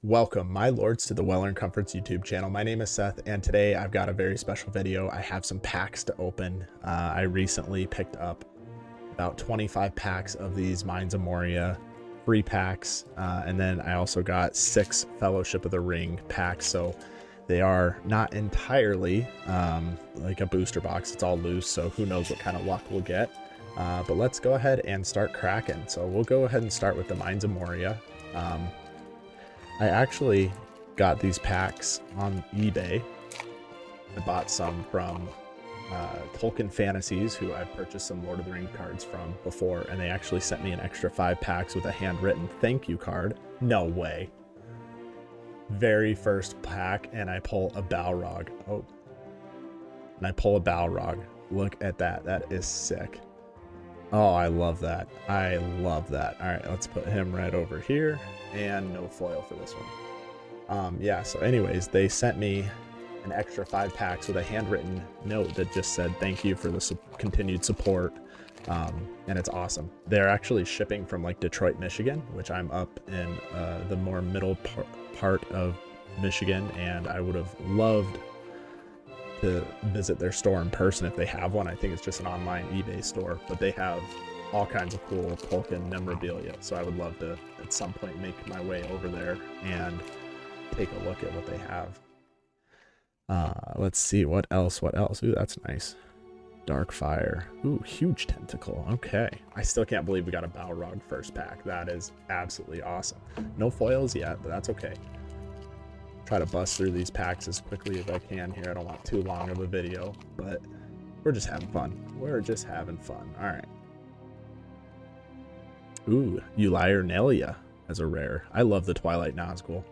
Welcome, my lords, to the Well Earned Comforts YouTube channel. My name is Seth, and today I've got a very special video. I have some packs to open. I recently picked up about 25 packs of these Mines of Moria free packs, and then I also got 6 Fellowship of the Ring packs, so they are not entirely like a booster box. It's all loose, so who knows what kind of luck we'll get. But let's go ahead and start cracking. So we'll go ahead and start with the Mines of Moria. I actually got these packs on eBay. I bought some from Tolkien Fantasies, who I've purchased some Lord of the Rings cards from before, and they actually sent me an extra 5 packs with a handwritten thank you card. No way. Very first pack, and I pull a Balrog. Oh. And I pull a Balrog. Look at that. That is sick. Oh, I love that. I love that. All right, let's put him right over here. And no foil for this one. Yeah, so anyways, they sent me an extra 5 packs with a handwritten note that just said thank you for the continued support, and it's awesome. They're actually shipping from like Detroit, Michigan, which I'm up in the more middle part of Michigan, and I would have loved to visit their store in person if they have one. I think it's just an online eBay store, but they have all kinds of cool Tolkien memorabilia, so I would love to at some point make my way over there and take a look at what they have. Let's see, what else? Ooh, that's nice. Dark Fire. Ooh, huge tentacle. Okay, I still can't believe we got a Balrog first pack. That is absolutely awesome. No foils yet, but that's okay. Try to bust through these packs as quickly as I can here. I don't want too long of a video, but we're just having fun. We're just having fun. All right. Ooh, Nelia as a rare. I love the Twilight Nazgul.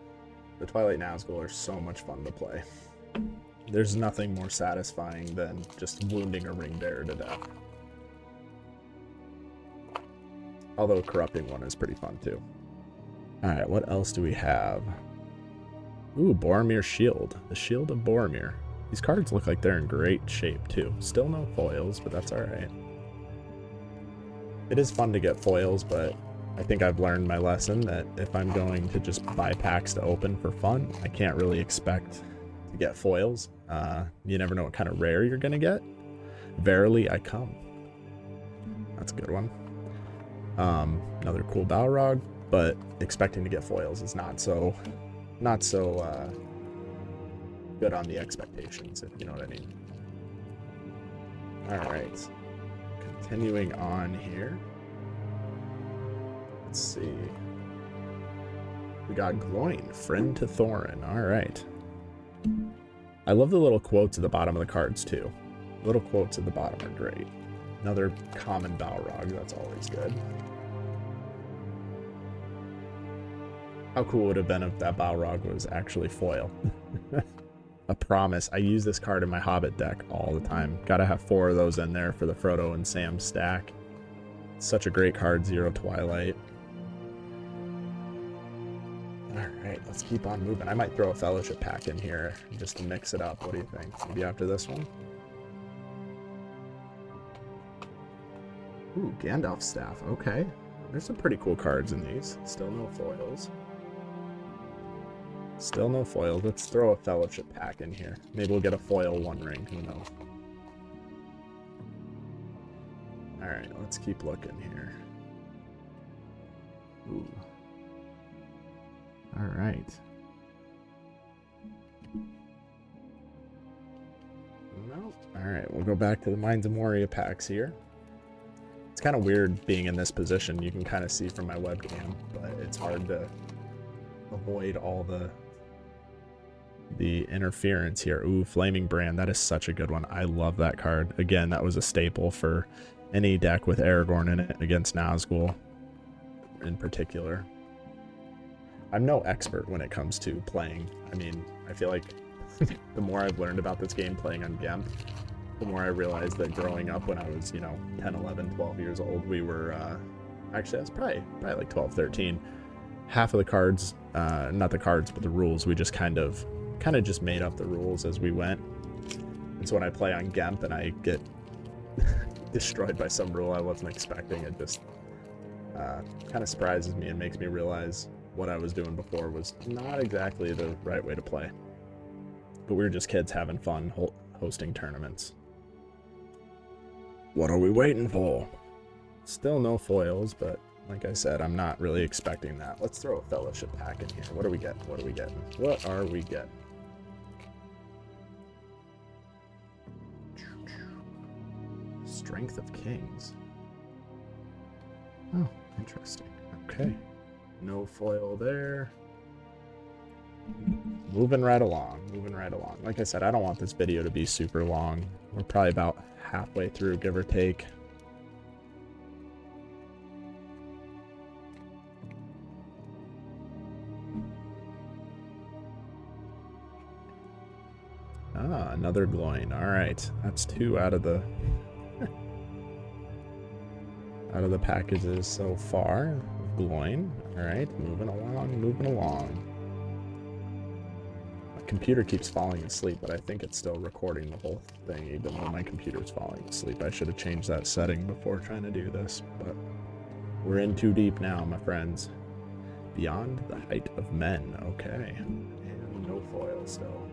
The Twilight Nazgul are so much fun to play. There's nothing more satisfying than just wounding a ring bearer to death. Although corrupting one is pretty fun too. Alright, what else do we have? Ooh, Boromir's Shield. The Shield of Boromir. These cards look like they're in great shape too. Still no foils, but that's alright. It is fun to get foils, but I think I've learned my lesson that if I'm going to just buy packs to open for fun, I can't really expect to get foils. You never know what kind of rare you're going to get. Verily I come. That's a good one. Another cool Balrog, but expecting to get foils is not so good on the expectations, if you know what I mean. All right. Continuing on here. Let's see. We got Gloin, friend to Thorin. All right. I love the little quotes at the bottom of the cards too. Little quotes at the bottom are great. Another common Balrog, that's always good. How cool would it have been if that Balrog was actually foil? A promise. I use this card in my Hobbit deck all the time. Gotta have 4 of those in there for the Frodo and Sam stack. Such a great card, 0 Twilight. Alright, let's keep on moving. I might throw a Fellowship pack in here just to mix it up. What do you think? Maybe after this one? Ooh, Gandalf's Staff. Okay. There's some pretty cool cards in these. Still no foils. Still no foils. Let's throw a Fellowship pack in here. Maybe we'll get a foil 1 ring. Who knows? Alright, let's keep looking here. Ooh. Alright. No. Alright, we'll go back to the Mines of Moria packs here. It's kind of weird being in this position. You can kind of see from my webcam, but it's hard to avoid all the interference here. Ooh, Flaming Brand. That is such a good one. I love that card. Again, that was a staple for any deck with Aragorn in it against Nazgul in particular. I'm no expert when it comes to playing. I mean, I feel like the more I've learned about this game playing on GEMP, the more I realized that growing up when I was, 10, 11, 12 years old, we were, actually, I was probably like 12, 13. Half of the cards, not the cards, but the rules, we just kind of just made up the rules as we went. And so when I play on GEMP and I get destroyed by some rule I wasn't expecting, it just kind of surprises me and makes me realize what I was doing before was not exactly the right way to play. But we were just kids having fun hosting tournaments. What are we waiting for? Still no foils, but like I said, I'm not really expecting that. Let's throw a fellowship pack in here. What do we get? What are we getting? What are we getting? Strength of Kings. Oh, interesting. Okay. No foil there. Moving right along. Moving right along. Like I said, I don't want this video to be super long. We're probably about halfway through, give or take. Ah, another Gloin. All right, that's 2 out of the packages so far. Gloin. All right, moving along, moving along. My computer keeps falling asleep, but I think it's still recording the whole thing, even though my computer's falling asleep. I should have changed that setting before trying to do this, but we're in too deep now, my friends. Beyond the Height of Men. Okay, and no foil still.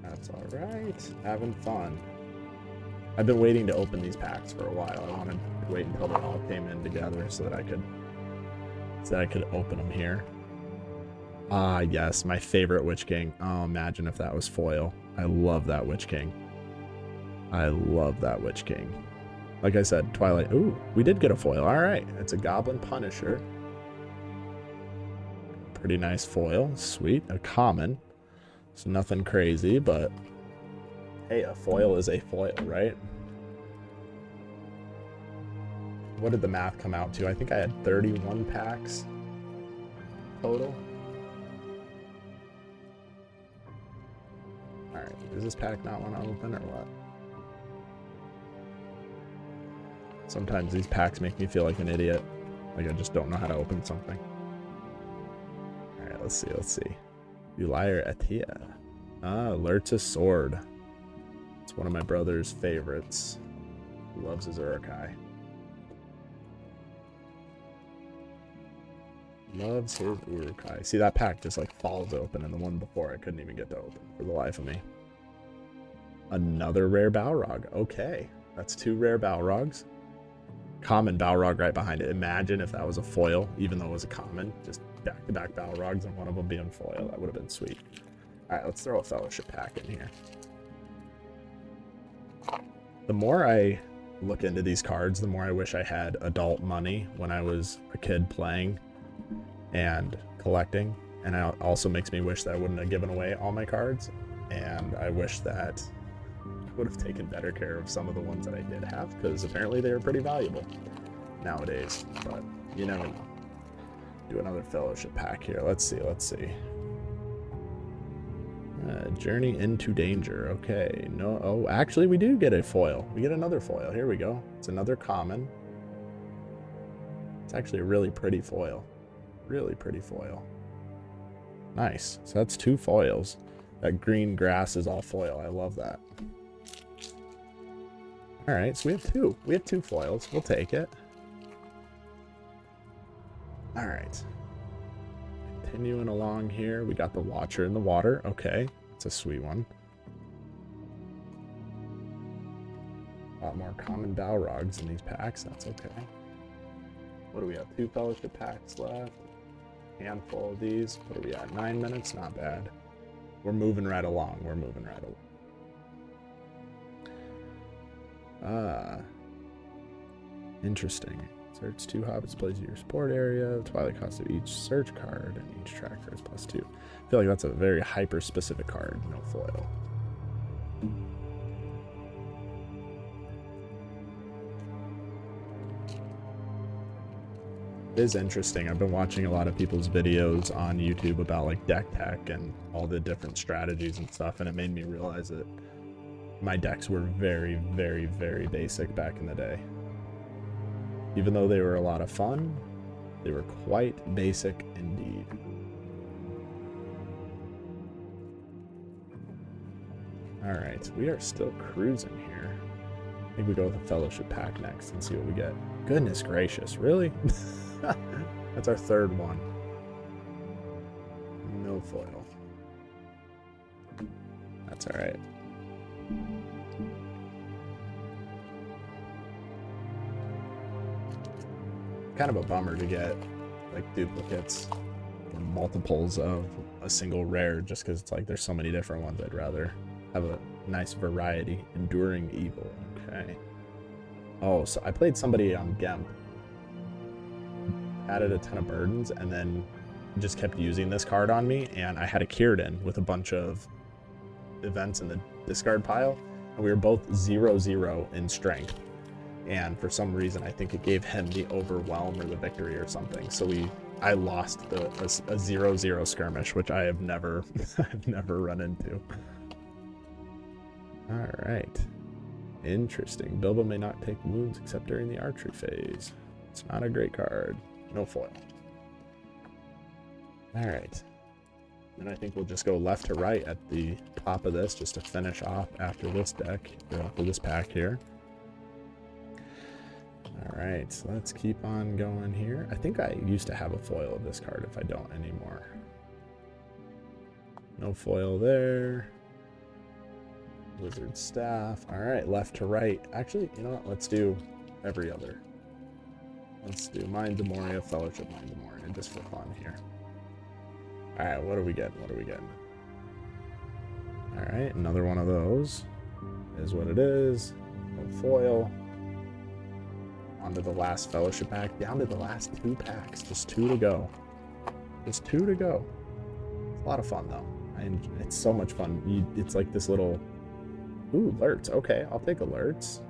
That's all right. Having fun. I've been waiting to open these packs for a while. I wanted to wait until they all came in together so that I could open them here. Ah, yes, my favorite Witch King. Oh, imagine if that was foil. I love that Witch King. I love that Witch King. Like I said, Twilight. Ooh, we did get a foil. All right, it's a Goblin Punisher. Pretty nice foil. Sweet. A common. So nothing crazy, but hey, a foil is a foil, right? What did the math come out to? I think I had 31 packs total. All right, does this pack not want to open or what? Sometimes these packs make me feel like an idiot. Like I just don't know how to open something. All right, let's see. Uliar Atia. Ah, Lurtus Sword. It's one of my brother's favorites. He loves his Urukai. Loves his Urukai. See, that pack just like falls open, and the one before I couldn't even get to open for the life of me. Another rare Balrog. Okay, that's 2 rare Balrogs. Common Balrog right behind it. Imagine if that was a foil, even though it was a common. Just back-to-back Balrogs and one of them being foil. That would have been sweet. All right, let's throw a fellowship pack in here. The more I look into these cards, the more I wish I had adult money when I was a kid playing and collecting. And it also makes me wish that I wouldn't have given away all my cards. And I wish that I would have taken better care of some of the ones that I did have, because apparently they were pretty valuable nowadays. But you never know. Do another fellowship pack here. Let's see. Journey into Danger. Okay. No. Oh, actually, we do get a foil. We get another foil. Here we go. It's another common. It's actually a really pretty foil. Really pretty foil. Nice. So that's 2 foils. That green grass is all foil. I love that. All right. So we have 2. We have 2 foils. We'll take it. All right. Continuing along here, we got the Watcher in the Water. Okay, it's a sweet one. A lot more common Balrogs in these packs. That's okay. What do we have? 2 fellowship packs left. Handful of these. What are we at? 9 minutes? Not bad. We're moving right along. We're moving right along. Interesting. Search 2 hobbits plays your sport area. The Twilight cost of each search card and each tracker is +2. I feel like that's a very hyper specific card. No foil. It is interesting. I've been watching a lot of people's videos on YouTube about like deck tech and all the different strategies and stuff, and it made me realize that my decks were very, very, very basic back in the day. Even though they were a lot of fun, they were quite basic indeed. All right, we are still cruising here. I think we go with a fellowship pack next and see what we get. Goodness gracious, really? That's our third one. No foil. That's all right. Kind of a bummer to get like duplicates or multiples of a single rare just because it's like there's so many different ones. I'd rather have a nice variety. Enduring Evil. Okay. Oh, so I played somebody on Gemp, added a ton of burdens, and then just kept using this card on me, and I had a Kieran with a bunch of events in the discard pile, and we were both 0-0 in strength. And for some reason, I think it gave him the overwhelm or the victory or something. So I lost a 0-0 skirmish, which I have never, I've never run into. All right. Interesting. Bilbo may not take wounds except during the archery phase. It's not a great card. No foil. All right. Then I think we'll just go left to right at the top of this just to finish off after this deck, after this pack here. All right, so let's keep on going here. I think I used to have a foil of this card if I don't anymore. No foil there. Wizard Staff. All right, left to right. Actually, you know what? Let's do every other. Let's do Mind of Moria, Fellowship Mind of Moria, just for fun here. All right, what are we getting? What are we getting? All right, another one of those is what it is. No foil. On to the last Fellowship pack. Down to the last 2 packs. Just 2 to go. Just 2 to go. It's a lot of fun, though. It's so much fun. It's like this little... Ooh, Lurtz. Okay, I'll take a Lurtz.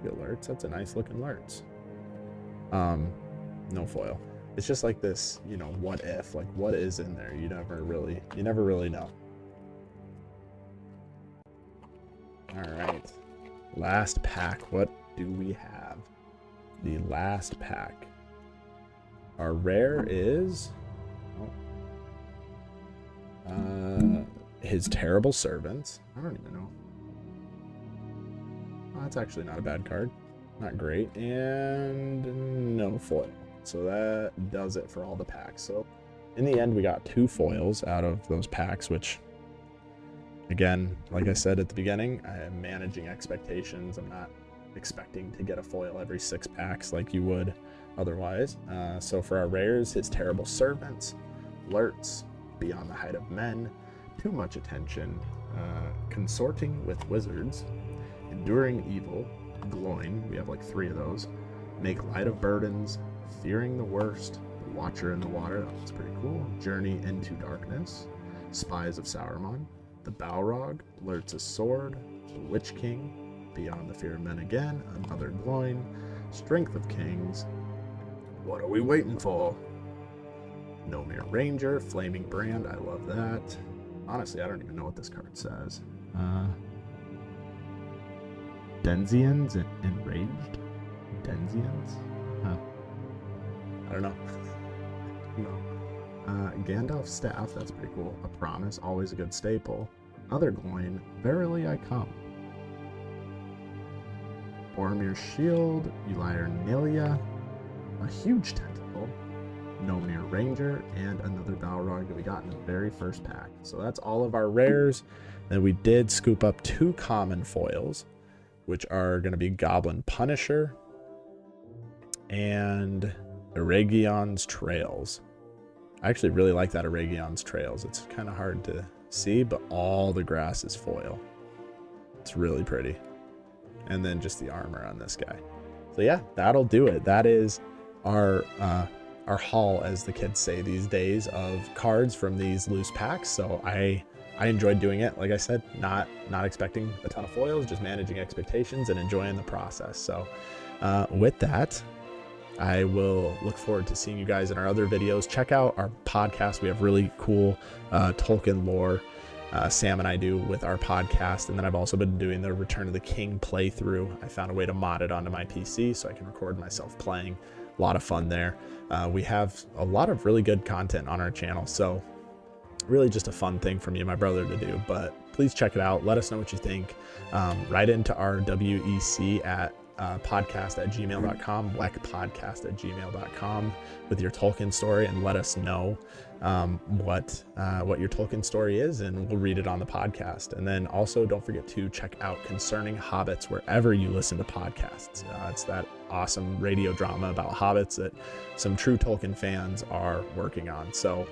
Lurtz. That's a nice looking Lurtz. No foil. It's just like this, you know, what if? Like, what is in there? You never really know. All right. Last pack. What do we have? The last pack. Our rare is his Terrible Servants. I don't even know. Oh, that's actually not a bad card. Not great. And no foil. So that does it for all the packs. So in the end, we got 2 foils out of those packs, which, again, like I said at the beginning, I am managing expectations. I'm not expecting to get a foil every 6 packs like you would otherwise. So for our rares, his Terrible Servants, Lurtz, Beyond the Height of Men, Too Much Attention, Consorting with Wizards, Enduring Evil, Gloin, we have like 3 of those, Make Light of Burdens, Fearing the Worst, The Watcher in the Water, that's pretty cool, Journey into Darkness, Spies of Sauron, The Balrog, Lurtz's Sword, The Witch King, Beyond the Fear of Men again, another Gloin, Strength of Kings, What Are We Waiting For? Nomir Ranger, Flaming Brand, I love that. Honestly, I don't even know what this card says. Denzians Enraged? Denzians? I don't know. No. Gandalf's Staff, that's pretty cool. A Promise, always a good staple. Another Gloin, Verily I Come. Boromir's Shield, Ulair-Nilia, a huge tentacle, Nomir Ranger, and another Balrog that we got in the very first pack. So that's all of our rares. Then we did scoop up 2 common foils, which are going to be Goblin Punisher and Eregion's Trails. I actually really like that Eregion's Trails. It's kind of hard to see, but all the grass is foil. It's really pretty. And then just the armor on this guy. So yeah, that'll do it. That is our haul, as the kids say these days, of cards from these loose packs. So I enjoyed doing it. Like I said, not expecting a ton of foils, just managing expectations and enjoying the process. So with that, I will look forward to seeing you guys in our other videos. Check out our podcast. We have really cool Tolkien lore Sam and I do with our podcast, and then I've also been doing the Return of the King playthrough. I found a way to mod it onto my PC so I can record myself playing. A lot of fun there. We have a lot of really good content on our channel, so really just a fun thing for me and my brother to do. But please check it out. Let us know what you think. Write into our WEC at weckpodcast@gmail.com, weckpodcast@gmail.com with your Tolkien story, and let us know what your Tolkien story is, and we'll read it on the podcast. And then also don't forget to check out Concerning Hobbits wherever you listen to podcasts. It's that awesome radio drama about hobbits that some true Tolkien fans are working on. So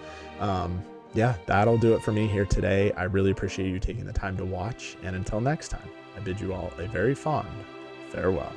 yeah, that'll do it for me here today. I really appreciate you taking the time to watch, and until next time, I bid you all a very fond farewell.